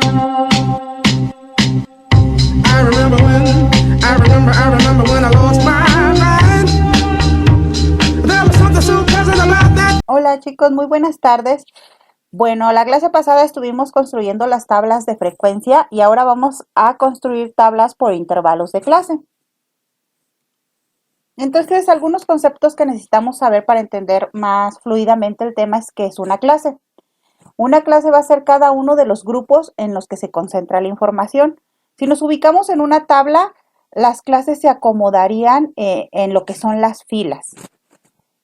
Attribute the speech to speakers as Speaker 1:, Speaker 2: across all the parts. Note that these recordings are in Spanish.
Speaker 1: I remember when I lost my mind. There was something so pleasant about that.
Speaker 2: Hola chicos, muy buenas tardes. Bueno, la clase pasada estuvimos construyendo las tablas de frecuencia y ahora vamos a construir tablas por intervalos de clase. Entonces, algunos conceptos que necesitamos saber para entender más fluidamente el tema es qué es una clase. Una clase va a ser cada uno de los grupos en los que se concentra la información. Si nos ubicamos en una tabla, las clases se acomodarían en lo que son las filas.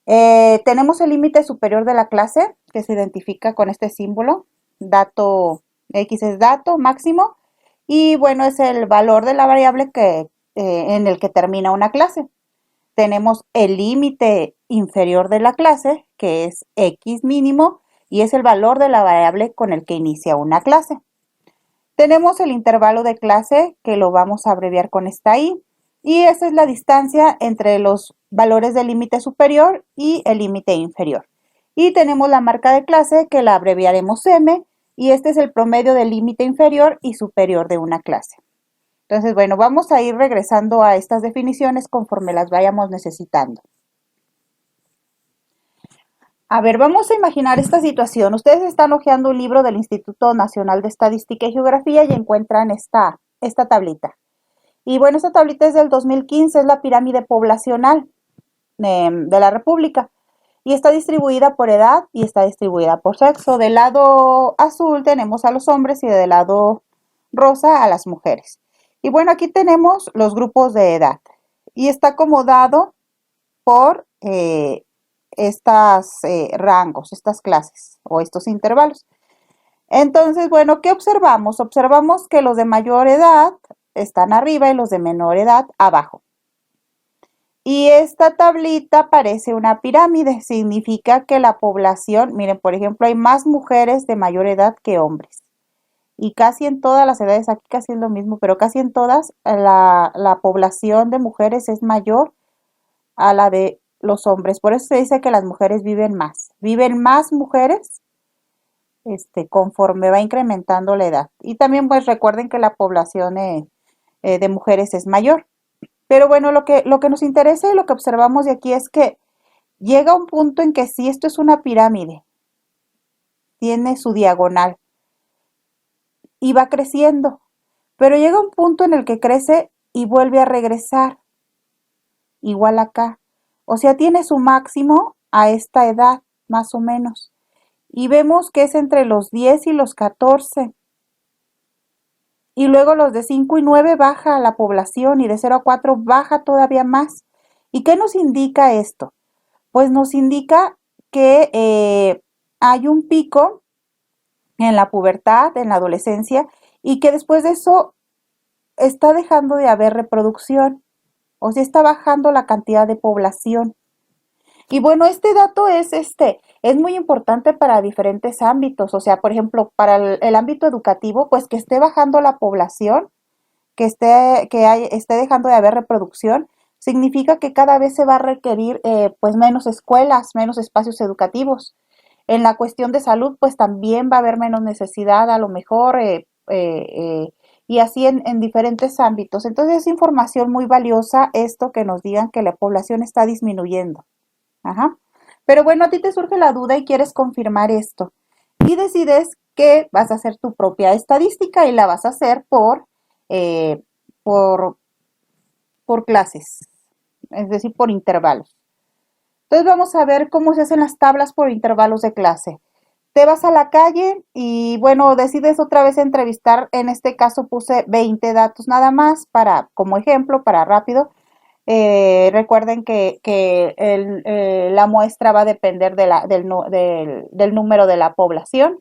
Speaker 2: Tenemos el límite superior de la clase, que se identifica con este símbolo. Dato X es dato máximo y bueno, es el valor de la variable en el que termina una clase. Tenemos el límite inferior de la clase, que es X mínimo, y es el valor de la variable con el que inicia una clase. Tenemos el intervalo de clase, que lo vamos a abreviar con esta I, y esa es la distancia entre los valores del límite superior y el límite inferior. Y tenemos la marca de clase, que la abreviaremos M, y este es el promedio del límite inferior y superior de una clase. Entonces, bueno, vamos a ir regresando a estas definiciones conforme las vayamos necesitando. A ver, vamos a imaginar esta situación. Ustedes están hojeando un libro del Instituto Nacional de Estadística y Geografía y encuentran esta tablita. Y bueno, esta tablita es del 2015, es la pirámide poblacional de la República. Y está distribuida por edad y está distribuida por sexo. Del lado azul tenemos a los hombres y del lado rosa a las mujeres. Y bueno, aquí tenemos los grupos de edad. Y está acomodado por estos rangos, estas clases o estos intervalos. Entonces, bueno, ¿qué observamos? Observamos que los de mayor edad están arriba y los de menor edad abajo. Y esta tablita parece una pirámide, significa que la población, miren, por ejemplo, hay más mujeres de mayor edad que hombres. Y casi en todas las edades, aquí casi es lo mismo, pero casi en todas la población de mujeres es mayor a la de los hombres. Por eso se dice que las mujeres viven más. Viven más mujeres conforme va incrementando la edad. Y también pues recuerden que la población de mujeres es mayor. Pero bueno, lo que nos interesa y lo que observamos de aquí es que llega un punto en que si esto es una pirámide, tiene su diagonal y va creciendo, pero llega un punto en el que crece y vuelve a regresar, igual acá. O sea, tiene su máximo a esta edad, más o menos. Y vemos que es entre los 10 y los 14. Y luego los de 5 y 9 baja la población y de 0 a 4 baja todavía más. ¿Y qué nos indica esto? Pues nos indica que hay un pico en la pubertad, en la adolescencia, y que después de eso está dejando de haber reproducción, o sea, está bajando la cantidad de población. Y bueno, este dato es muy importante para diferentes ámbitos, o sea, por ejemplo, para el ámbito educativo, pues que esté bajando la población, esté dejando de haber reproducción, significa que cada vez se va a requerir pues menos escuelas, menos espacios educativos. En la cuestión de salud, pues también va a haber menos necesidad, a lo mejor, y así en diferentes ámbitos. Entonces es información muy valiosa esto que nos digan que la población está disminuyendo. Ajá. Pero bueno, a ti te surge la duda y quieres confirmar esto. Y decides que vas a hacer tu propia estadística y la vas a hacer eh, por, por clases, es decir, por intervalos. Entonces vamos a ver cómo se hacen las tablas por intervalos de clase. Te vas a la calle y bueno, decides otra vez entrevistar. En este caso puse 20 datos nada más como ejemplo, para rápido. Recuerden que la muestra va a depender del número de la población.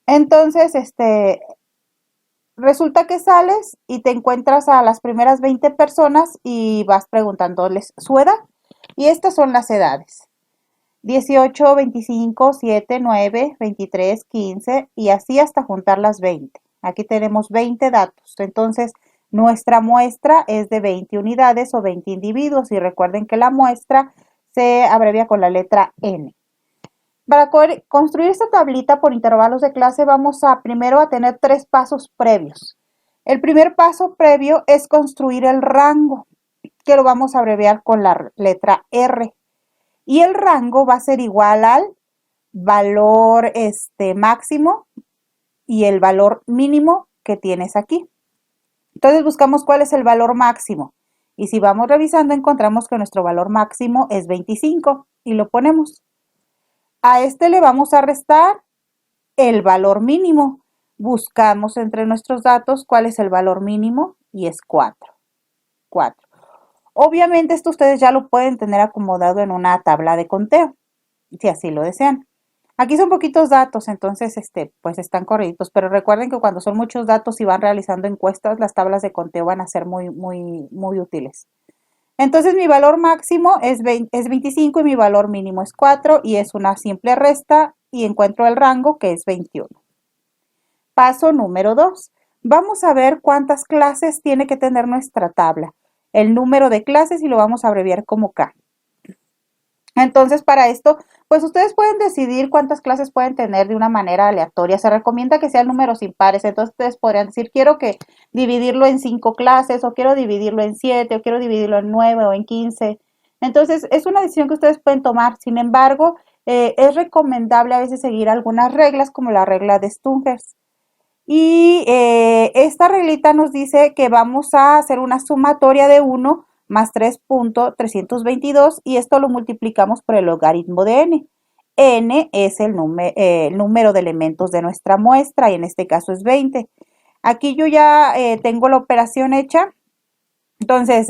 Speaker 2: Entonces, resulta que sales y te encuentras a las primeras 20 personas y vas preguntándoles su edad. Y estas son las edades: 18, 25, 7, 9, 23, 15 y así hasta juntar las 20. Aquí tenemos 20 datos. Entonces, nuestra muestra es de 20 unidades o 20 individuos y recuerden que la muestra se abrevia con la letra N. Para construir esta tablita por intervalos de clase vamos a primero a tener 3 pasos previos. El primer paso previo es construir el rango, que lo vamos a abreviar con la letra R. Y el rango va a ser igual al valor máximo y el valor mínimo que tienes aquí. Entonces buscamos cuál es el valor máximo. Y si vamos revisando encontramos que nuestro valor máximo es 25 y lo ponemos. A este le vamos a restar el valor mínimo. Buscamos entre nuestros datos cuál es el valor mínimo y es 4. 4. Obviamente esto ustedes ya lo pueden tener acomodado en una tabla de conteo, si así lo desean. Aquí son poquitos datos, entonces pues están corriditos, pero recuerden que cuando son muchos datos y van realizando encuestas, las tablas de conteo van a ser muy útiles. Entonces mi valor máximo es 25 y mi valor mínimo es 4 y es una simple resta y encuentro el rango que es 21. Paso número 2. Vamos a ver cuántas clases tiene que tener nuestra tabla. El número de clases y lo vamos a abreviar como K. Entonces, para esto, pues ustedes pueden decidir cuántas clases pueden tener de una manera aleatoria. Se recomienda que sean números impares. Entonces, ustedes podrían decir, quiero que dividirlo en 5 clases, o quiero dividirlo en 7, o quiero dividirlo en 9 o en 15. Entonces, es una decisión que ustedes pueden tomar. Sin embargo, es recomendable a veces seguir algunas reglas, como la regla de Stungers. Y esta reglita nos dice que vamos a hacer una sumatoria de 1 más 3.322 y esto lo multiplicamos por el logaritmo de n. N es el número de elementos de nuestra muestra y en este caso es 20. Aquí yo ya tengo la operación hecha. Entonces,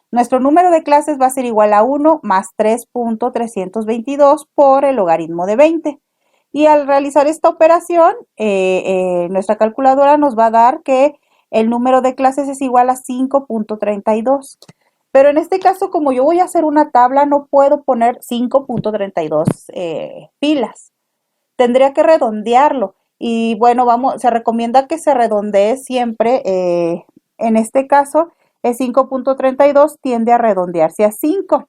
Speaker 2: nuestro número de clases va a ser igual a 1 más 3.322 por el logaritmo de 20. Y al realizar esta operación, nuestra calculadora nos va a dar que el número de clases es igual a 5.32. Pero en este caso, como yo voy a hacer una tabla, no puedo poner 5.32 filas. Tendría que redondearlo. Y bueno, se recomienda que se redondee siempre. En este caso, el 5.32 tiende a redondearse a 5.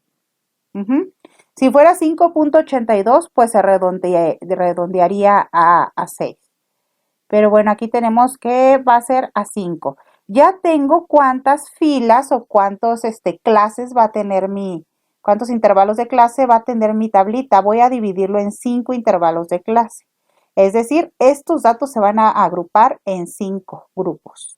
Speaker 2: Si fuera 5.82, pues se redondearía a 6. Pero bueno, aquí tenemos que va a ser a 5. Ya tengo cuántas filas o cuántos clases va a tener cuántos intervalos de clase va a tener mi tablita. Voy a dividirlo en 5 intervalos de clase. Es decir, estos datos se van a agrupar en 5 grupos.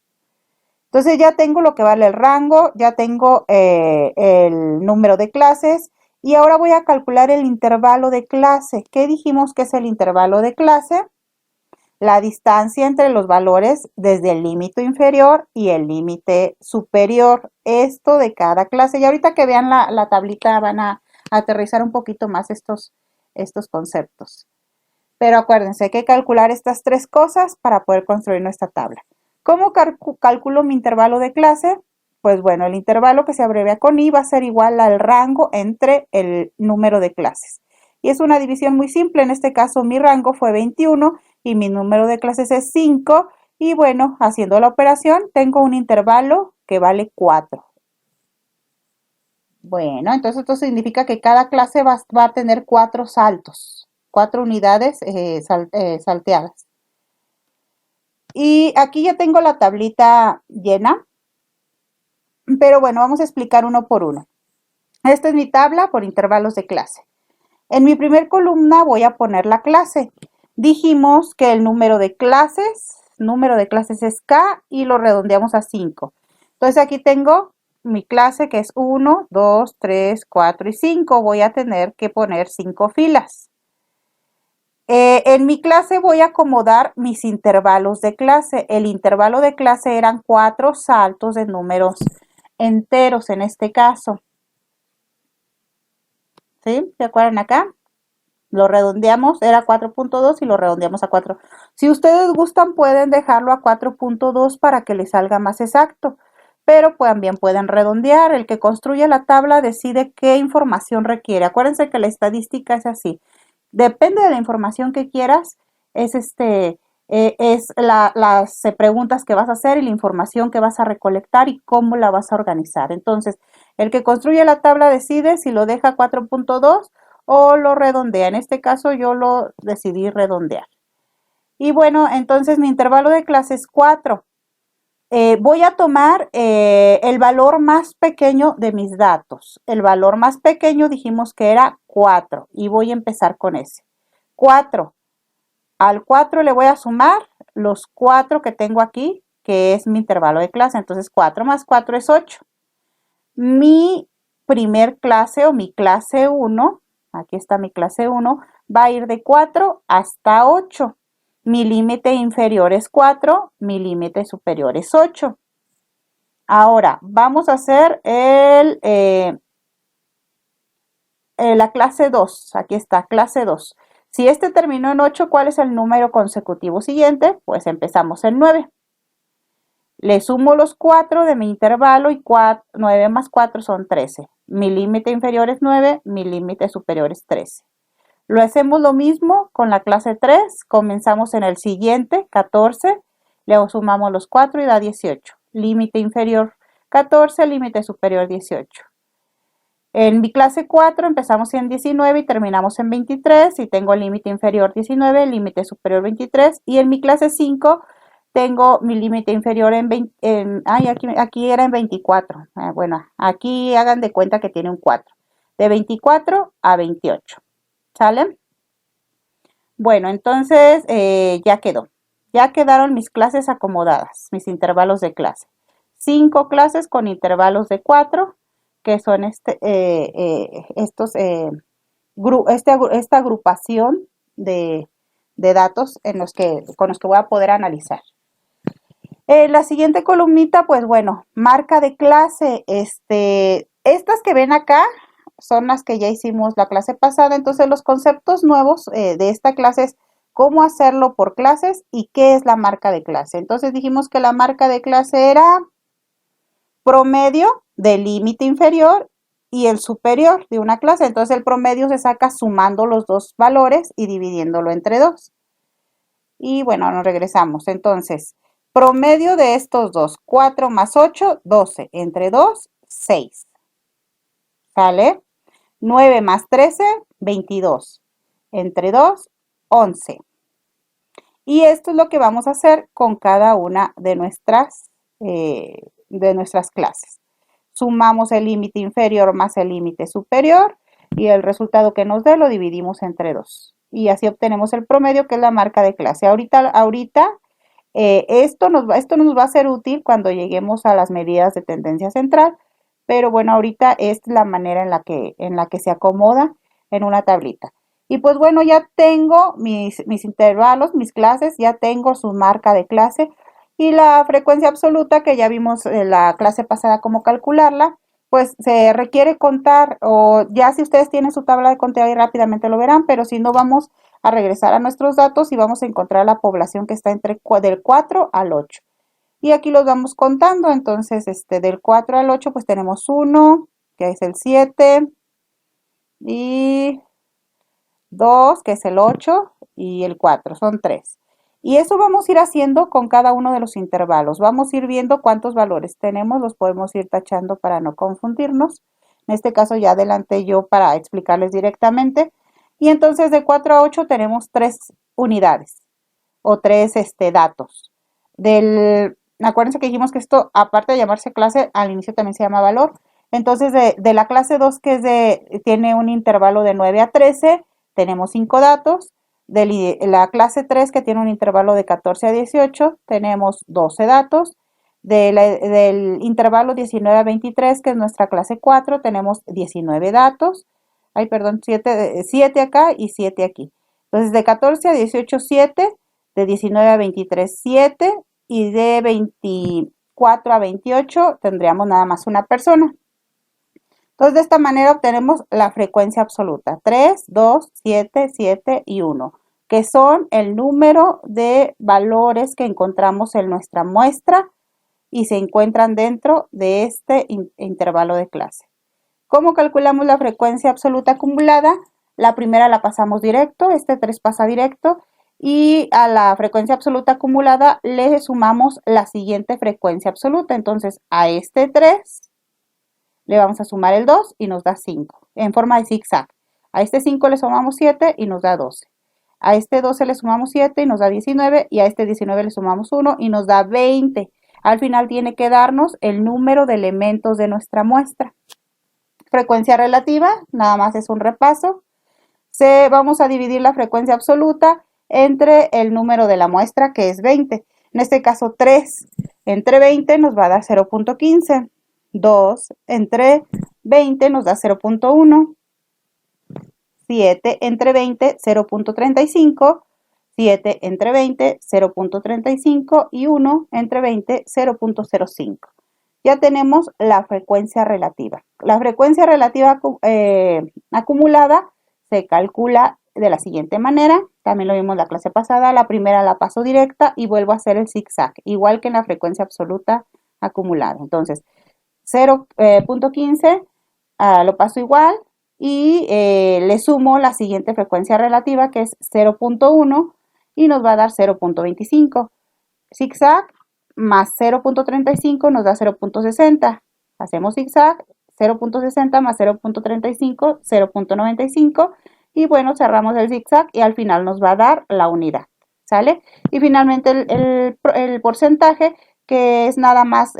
Speaker 2: Entonces ya tengo lo que vale el rango, ya tengo el número de clases. Y ahora voy a calcular el intervalo de clase. ¿Qué dijimos que es el intervalo de clase? La distancia entre los valores desde el límite inferior y el límite superior. Esto de cada clase. Y ahorita que vean la tablita van a aterrizar un poquito más estos conceptos. Pero acuérdense, hay que calcular estas 3 cosas para poder construir nuestra tabla. ¿Cómo calculo mi intervalo de clase? Pues bueno, el intervalo que se abrevia con I va a ser igual al rango entre el número de clases. Y es una división muy simple. En este caso mi rango fue 21 y mi número de clases es 5. Y bueno, haciendo la operación tengo un intervalo que vale 4. Bueno, entonces esto significa que cada clase va a tener 4 saltos, 4 unidades salteadas. Y aquí ya tengo la tablita llena. Pero bueno, vamos a explicar uno por uno. Esta es mi tabla por intervalos de clase. En mi primer columna voy a poner la clase. Dijimos que el número de clases es K y lo redondeamos a 5. Entonces aquí tengo mi clase que es 1, 2, 3, 4 y 5. Voy a tener que poner 5 filas. En mi clase voy a acomodar mis intervalos de clase. El intervalo de clase eran 4 saltos de números enteros en este caso. ¿Sí? ¿Se acuerdan acá? Lo redondeamos, era 4.2 y lo redondeamos a 4. Si ustedes gustan, pueden dejarlo a 4.2 para que les salga más exacto. Pero también pueden redondear. El que construye la tabla decide qué información requiere. Acuérdense que la estadística es así. Depende de la información que quieras, es las preguntas que vas a hacer y la información que vas a recolectar y cómo la vas a organizar. Entonces, el que construye la tabla decide si lo deja 4.2 o lo redondea. En este caso yo lo decidí redondear. Y bueno, entonces mi intervalo de clase es 4. Voy a tomar el valor más pequeño de mis datos. El valor más pequeño dijimos que era 4 y voy a empezar con ese. 4. Al 4 le voy a sumar los 4 que tengo aquí, que es mi intervalo de clase. Entonces 4 más 4 es 8. Mi primer clase o mi clase 1, aquí está mi clase 1, va a ir de 4 hasta 8. Mi límite inferior es 4, mi límite superior es 8. Ahora, vamos a hacer la clase 2. Aquí está, clase 2. Si este terminó en 8, ¿cuál es el número consecutivo siguiente? Pues empezamos en 9. Le sumo los 4 de mi intervalo y 9 más 4 son 13. Mi límite inferior es 9, mi límite superior es 13. Lo hacemos lo mismo con la clase 3. Comenzamos en el siguiente, 14. Le sumamos los 4 y da 18. Límite inferior 14, límite superior 18. En mi clase 4 empezamos en 19 y terminamos en 23 y tengo el límite inferior 19, límite superior 23. Y en mi clase 5 tengo mi límite inferior en 20, aquí era en 24. Bueno, aquí hagan de cuenta que tiene un 4. De 24 a 28. ¿Sale? Bueno, entonces ya quedó. Ya quedaron mis clases acomodadas, mis intervalos de clase. 5 clases con intervalos de 4, que son esta agrupación de datos con los que voy a poder analizar. La siguiente columnita, pues bueno, marca de clase. Estas que ven acá son las que ya hicimos la clase pasada. Entonces, los conceptos nuevos de esta clase es cómo hacerlo por clases y qué es la marca de clase. Entonces, dijimos que la marca de clase era promedio del límite inferior y el superior de una clase. Entonces, el promedio se saca sumando los dos valores y dividiéndolo entre 2. Y bueno, nos regresamos. Entonces, promedio de estos dos, 4 más 8, 12. Entre 2, 6. ¿Sale? 9 más 13, 22. Entre 2, 11. Y esto es lo que vamos a hacer con cada una de nuestras clases. Sumamos el límite inferior más el límite superior y el resultado que nos dé lo dividimos entre 2. Y así obtenemos el promedio, que es la marca de clase. Ahorita esto nos va a ser útil cuando lleguemos a las medidas de tendencia central, pero bueno, ahorita es la manera en la que se acomoda en una tablita. Y pues bueno, ya tengo mis intervalos, mis clases, ya tengo su marca de clase y la frecuencia absoluta, que ya vimos en la clase pasada cómo calcularla, pues se requiere contar, o ya si ustedes tienen su tabla de conteo ahí rápidamente lo verán, pero si no, vamos a regresar a nuestros datos y vamos a encontrar la población que está del 4 al 8. Y aquí los vamos contando. Entonces, del 4 al 8 pues tenemos 1, que es el 7, y 2, que es el 8, y el 4, son 3. Y eso vamos a ir haciendo con cada uno de los intervalos. Vamos a ir viendo cuántos valores tenemos, los podemos ir tachando para no confundirnos. En este caso ya adelanté yo para explicarles directamente. Y entonces de 4 a 8 tenemos 3 unidades o 3 datos. Acuérdense que dijimos que esto, aparte de llamarse clase, al inicio también se llama valor. Entonces de la clase 2, que tiene un intervalo de 9 a 13, tenemos 5 datos. De la clase 3, que tiene un intervalo de 14 a 18, tenemos 12 datos. Del intervalo 19 a 23, que es nuestra clase 4, tenemos 19 datos. Ay, perdón, 7 acá y 7 aquí. Entonces, de 14 a 18, 7. De 19 a 23, 7. Y de 24 a 28 tendríamos nada más una persona. Entonces, de esta manera obtenemos la frecuencia absoluta. 3, 2, 7, 7 y 1, que son el número de valores que encontramos en nuestra muestra y se encuentran dentro de este intervalo de clase. ¿Cómo calculamos la frecuencia absoluta acumulada? La primera la pasamos directo, 3 pasa directo, y a la frecuencia absoluta acumulada le sumamos la siguiente frecuencia absoluta. Entonces, a 3 le vamos a sumar el 2 y nos da 5, en forma de zigzag. A este 5 le sumamos 7 y nos da 12. A este 12 le sumamos 7 y nos da 19. Y a este 19 le sumamos 1 y nos da 20. Al final tiene que darnos el número de elementos de nuestra muestra. Frecuencia relativa, nada más es un repaso. Vamos a dividir la frecuencia absoluta entre el número de la muestra, que es 20. En este caso 3 entre 20 nos va a dar 0.15. 2 entre 20 nos da 0.1. 7 entre 20, 0.35. 7 entre 20, 0.35 y 1 entre 20, 0.05. Ya tenemos la frecuencia relativa. La frecuencia relativa acumulada se calcula de la siguiente manera. También lo vimos la clase pasada. La primera la paso directa y vuelvo a hacer el zigzag, igual que en la frecuencia absoluta acumulada. Entonces, 0.15 lo paso igual y le sumo la siguiente frecuencia relativa, que es 0.1 y nos va a dar 0.25. Zigzag más 0.35 nos da 0.60. Hacemos zigzag, 0.60 más 0.35, 0.95. Y bueno, cerramos el zigzag y al final nos va a dar la unidad. ¿Sale? Y finalmente el porcentaje, que es nada más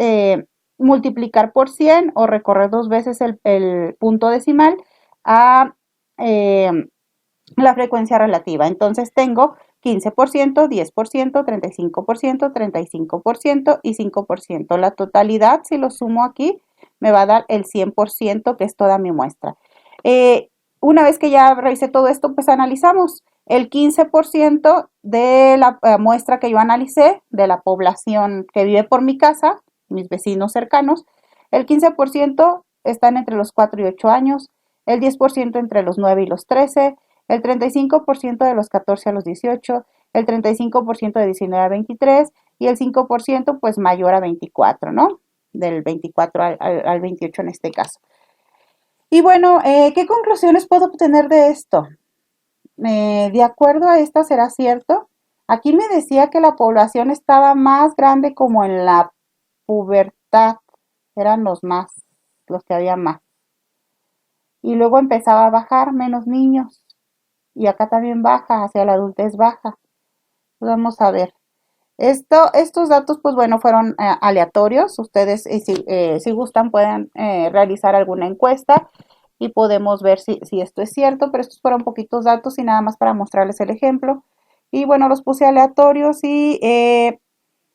Speaker 2: multiplicar por 100 o recorrer 2 veces el punto decimal a la frecuencia relativa. Entonces tengo 15%, 10%, 35%, 35% y 5%. La totalidad, si lo sumo aquí, me va a dar el 100%, que es toda mi muestra. Una vez que ya revisé todo esto, pues analizamos. El 15% de la muestra que yo analicé, de la población que vive por mi casa, mis vecinos cercanos, el 15% están entre los 4 y 8 años, el 10% entre los 9 y los 13, el 35% de los 14 a los 18, el 35% de 19 a 23 y el 5% pues mayor a 24, ¿no? Del 24 al 28 en este caso. Y bueno, ¿qué conclusiones puedo obtener de esto? De acuerdo a esta, ¿será cierto? Aquí me decía que la población estaba más grande como en la pubertad, eran los que había más. Y luego empezaba a bajar, menos niños. Y acá también baja, hacia la adultez baja. Vamos a ver. Estos datos, pues bueno, fueron aleatorios. Ustedes, si gustan, pueden realizar alguna encuesta y podemos ver si esto es cierto, pero estos fueron poquitos datos y nada más para mostrarles el ejemplo. Y bueno, los puse aleatorios y,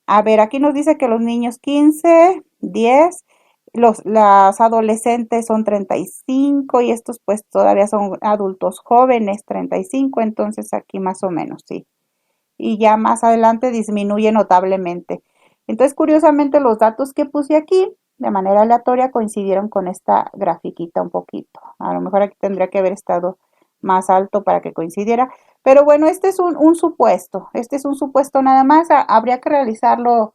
Speaker 2: a ver, aquí nos dice que los niños 15, 10, las adolescentes son 35 y estos pues todavía son adultos jóvenes, 35, entonces aquí más o menos, sí. Y ya más adelante disminuye notablemente. Entonces, curiosamente, los datos que puse aquí de manera aleatoria coincidieron con esta grafiquita un poquito. A lo mejor aquí tendría que haber estado más alto para que coincidiera. Pero bueno, este es un supuesto. Este es un supuesto nada más. Habría que realizarlo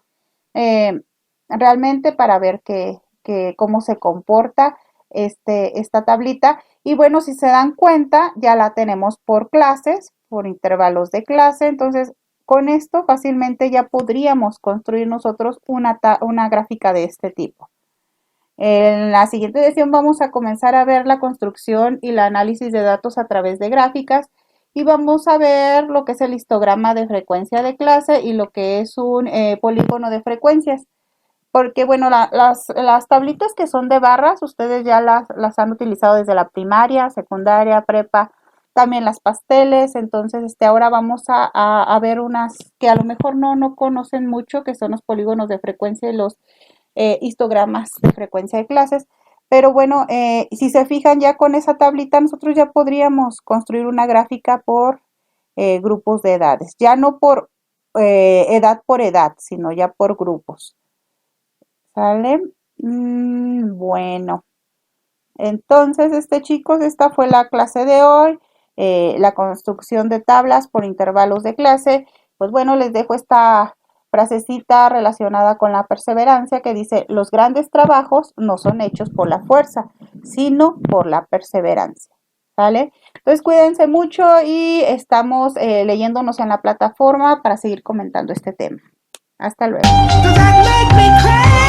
Speaker 2: realmente para ver cómo se comporta esta tablita. Y bueno, si se dan cuenta, ya la tenemos por clases, por intervalos de clase. Entonces, con esto fácilmente ya podríamos construir nosotros una gráfica de este tipo. En la siguiente sesión vamos a comenzar a ver la construcción y el análisis de datos a través de gráficas y vamos a ver lo que es el histograma de frecuencia de clase y lo que es un polígono de frecuencias. Porque, bueno, las tablitas que son de barras, ustedes ya las han utilizado desde la primaria, secundaria, prepa, también las pasteles. Entonces, ahora vamos a ver unas que a lo mejor no conocen mucho, que son los polígonos de frecuencia y los histogramas de frecuencia de clases. Pero bueno, si se fijan ya con esa tablita, nosotros ya podríamos construir una gráfica por grupos de edades. Ya no por edad, sino ya por grupos. ¿Sale? Bueno, entonces, chicos, esta fue la clase de hoy, la construcción de tablas por intervalos de clase. Pues bueno, les dejo esta frasecita relacionada con la perseverancia que dice: los grandes trabajos no son hechos por la fuerza, sino por la perseverancia. ¿Vale? Entonces, cuídense mucho y estamos leyéndonos en la plataforma para seguir comentando este tema. Hasta luego.
Speaker 1: Does that make me crazy?